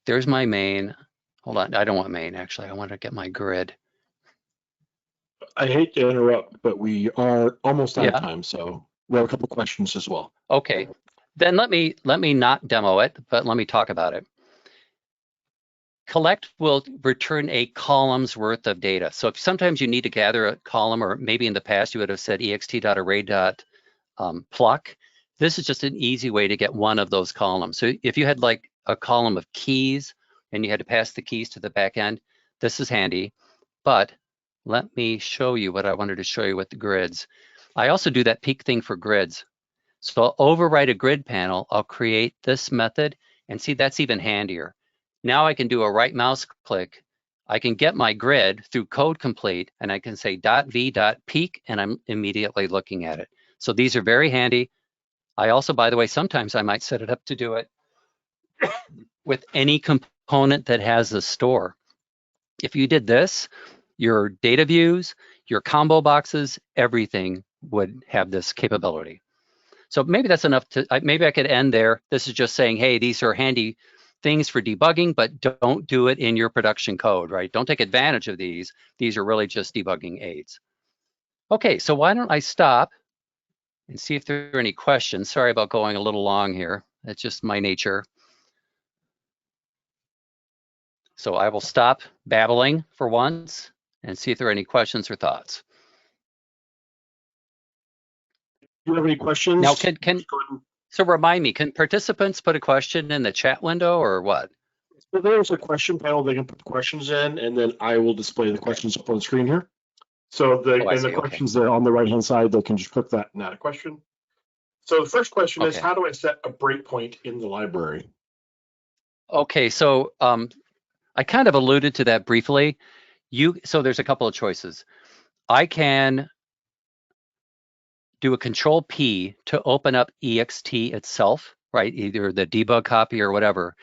there's my main. Hold on, I don't want main, actually. I want to get my grid. I hate to interrupt, but we are almost out of time, so we have a couple questions as well. Okay, then let me not demo it, but let me talk about it. Collect will return a column's worth of data. So if sometimes you need to gather a column, or maybe in the past you would have said ext.array.pluck. This is just an easy way to get one of those columns. So if you had like a column of keys and you had to pass the keys to the back end, this is handy. But let me show you what I wanted to show you with the grids. I also do that peak thing for grids. So I'll override a grid panel. I'll create this method, and see, that's even handier. Now I can do a right mouse click. I can get my grid through code complete, and I can say .v.peak, and I'm immediately looking at it. So these are very handy. I also, by the way, sometimes I might set it up to do it with any component that has a store. If you did this, your data views, your combo boxes, everything would have this capability. So maybe that's enough maybe I could end there. This is just saying, hey, these are handy things for debugging, but don't do it in your production code, right? Don't take advantage of these. These are really just debugging aids. Okay, so why don't I stop and see if there are any questions. Sorry about going a little long here. That's just my nature. So I will stop babbling for once and see if there are any questions or thoughts. Do you have any questions? Now, so remind me, can participants put a question in the chat window or what? So there's a question panel. They can put the questions in, and then I will display the questions up on the screen here. So the questions are on the right-hand side. They can just click that and add a question. So the first question is, how do I set a breakpoint in the library? Okay, so I kind of alluded to that briefly. So there's a couple of choices. I can do a Control P to open up Ext itself, right? Either the debug copy or whatever.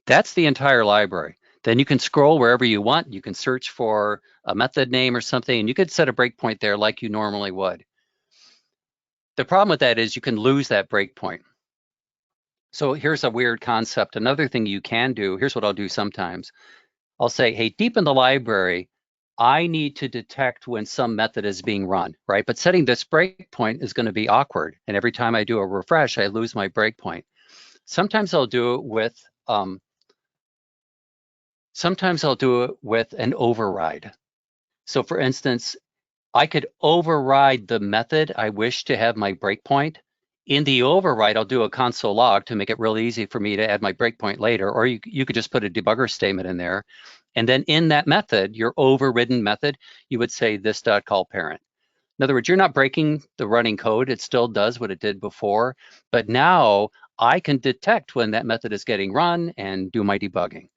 That's the entire library. Then you can scroll wherever you want. You can search for a method name or something, and you could set a breakpoint there like you normally would. The problem with that is you can lose that breakpoint. So here's a weird concept. Another thing you can do, here's what I'll do sometimes. I'll say, hey, deep in the library, I need to detect when some method is being run, right? But setting this breakpoint is going to be awkward. And every time I do a refresh, I lose my breakpoint. Sometimes I'll do it with an override. So for instance, I could override the method I wish to have my breakpoint. In the override, I'll do a console log to make it real easy for me to add my breakpoint later, or you could just put a debugger statement in there. And then in that method, your overridden method, you would say this.call parent. In other words, you're not breaking the running code. It still does what it did before. But now I can detect when that method is getting run and do my debugging.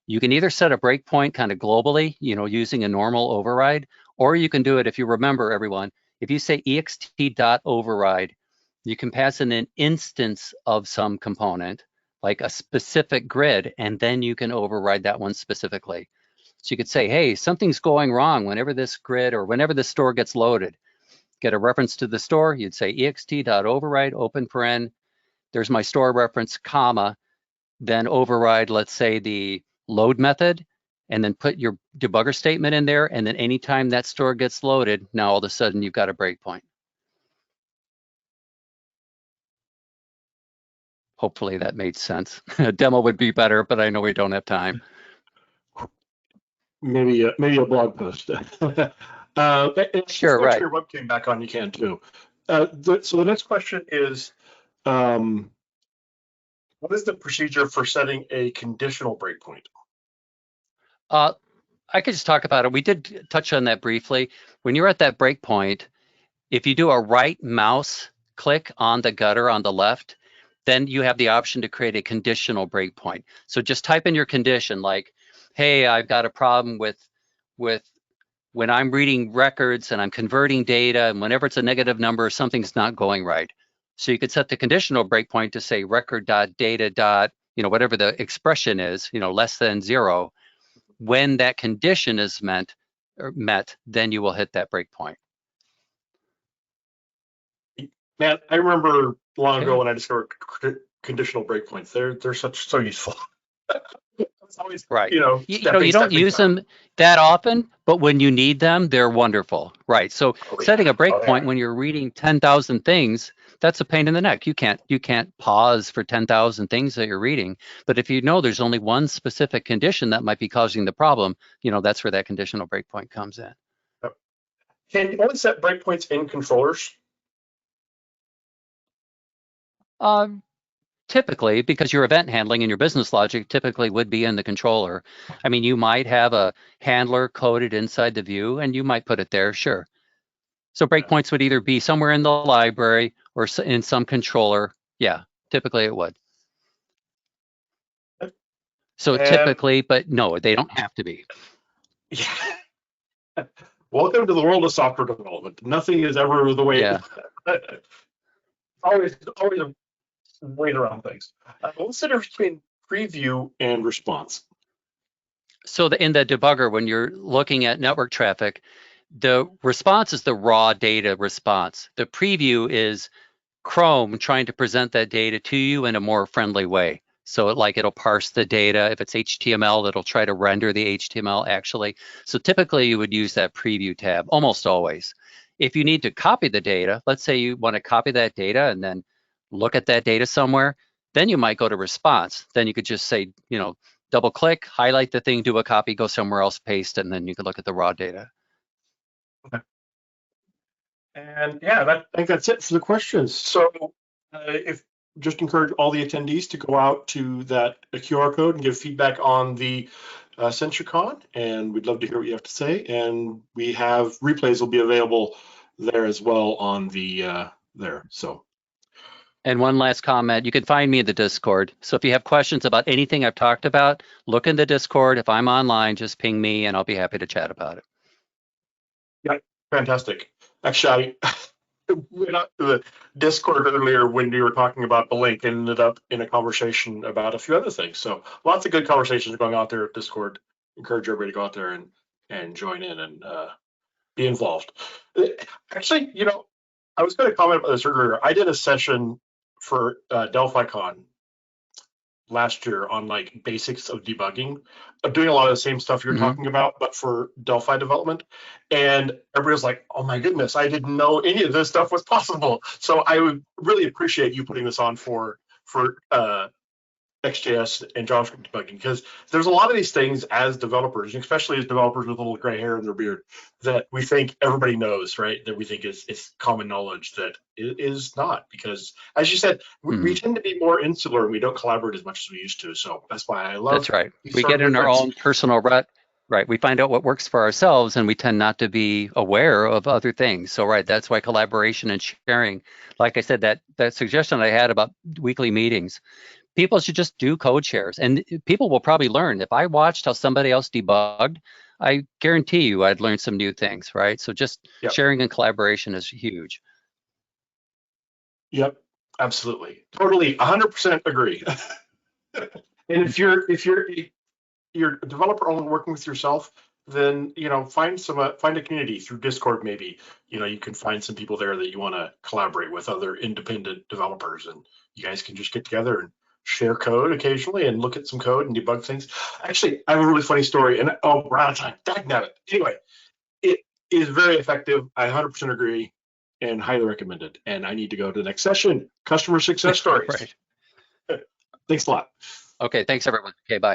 You can either set a breakpoint kind of globally, using a normal override, or you can do it, if you remember, everyone, if you say ext.override, you can pass in an instance of some component, like a specific grid, and then you can override that one specifically. So you could say, hey, something's going wrong whenever this grid or whenever the store gets loaded. Get a reference to the store, you'd say ext.override, open paren, there's my store reference, comma, then override, let's say, the load method, and then put your debugger statement in there, and then anytime that store gets loaded, now all of a sudden you've got a breakpoint. Hopefully that made sense. A demo would be better, but I know we don't have time. Maybe a blog post. Sure, right. Your webcam back on, you can too. So the next question is, what is the procedure for setting a conditional breakpoint? I could just talk about it. We did touch on that briefly. When you're at that breakpoint, if you do a right mouse click on the gutter on the left, then you have the option to create a conditional breakpoint. So just type in your condition like, hey, I've got a problem with when I'm reading records and I'm converting data, and whenever it's a negative number, something's not going right. So you could set the conditional breakpoint to say record.data. Whatever the expression is, less than 0. When that condition is met, then you will hit that breakpoint. Man, I remember long ago when I discovered conditional breakpoints. They're so useful. It's always, right. You don't use them that often, but when you need them, they're wonderful. Right. So setting a breakpoint when you're reading 10,000 things, that's a pain in the neck. You can't pause for 10,000 things that you're reading. But if you know there's only one specific condition that might be causing the problem, that's where that conditional breakpoint comes in. Can you only set breakpoints in controllers? Typically, because your event handling and your business logic typically would be in the controller. I mean, you might have a handler coded inside the view, and you might put it there, sure. So breakpoints would either be somewhere in the library or in some controller. Yeah, typically it would. So typically, but no, they don't have to be. Yeah. Welcome to the world of software development. Nothing is ever the way. Yeah. always a way around things. What's the difference between preview and response? So in the debugger, when you're looking at network traffic, the response is the raw data response. The preview is Chrome trying to present that data to you in a more friendly way. So it'll parse the data. If it's HTML, it'll try to render the HTML actually. So typically you would use that preview tab almost always. If you need to copy the data, let's say you want to copy that data and then look at that data somewhere, then you might go to response. Then you could just say, double click, highlight the thing, do a copy, go somewhere else, paste, and then you could look at the raw data. Okay. And yeah, I think that's it for the questions. So just encourage all the attendees to go out to that QR code and give feedback on the SenchaCon, and we'd love to hear what you have to say. And we have replays will be available there as well on the there. So. And one last comment, you can find me in the Discord. So if you have questions about anything I've talked about, look in the Discord. If I'm online, just ping me and I'll be happy to chat about it. Yeah, fantastic. Actually, I went out to the Discord earlier when we were talking about the link and ended up in a conversation about a few other things. So lots of good conversations going out there at Discord. Encourage everybody to go out there and join in and be involved. Actually, I was going to comment about this earlier. I did a session for DelphiCon last year on basics of debugging, doing a lot of the same stuff you're talking about, but for Delphi development. And everybody was like, oh my goodness, I didn't know any of this stuff was possible. So I would really appreciate you putting this on for Ext JS and JavaScript debugging, because there's a lot of these things as developers, especially as developers with a little gray hair in their beard, that we think everybody knows, right? That we think is common knowledge, that it is not, because as you said, we tend to be more insular and we don't collaborate as much as we used to. So that's why I love. That's right. We get in our own personal rut. Right. We find out what works for ourselves and we tend not to be aware of other things. So, right, that's why collaboration and sharing, like I said, that suggestion I had about weekly meetings, people should just do code shares and people will probably learn. If I watched how somebody else debugged, I guarantee you I'd learn some new things, right? So just Yep. sharing and collaboration is huge. Yep. Absolutely. Totally. 100% agree. And if you're a developer only working with yourself, then find a community through Discord maybe. You can find some people there that you want to collaborate with, other independent developers, and you guys can just get together and share code occasionally and look at some code and debug things. Actually, I have a really funny story, and we're out of time. Dagnabbit. Anyway, it is very effective. I 100% agree and highly recommend it. And I need to go to the next session, customer success stories. Right. Thanks a lot. Okay, thanks everyone. Okay, bye.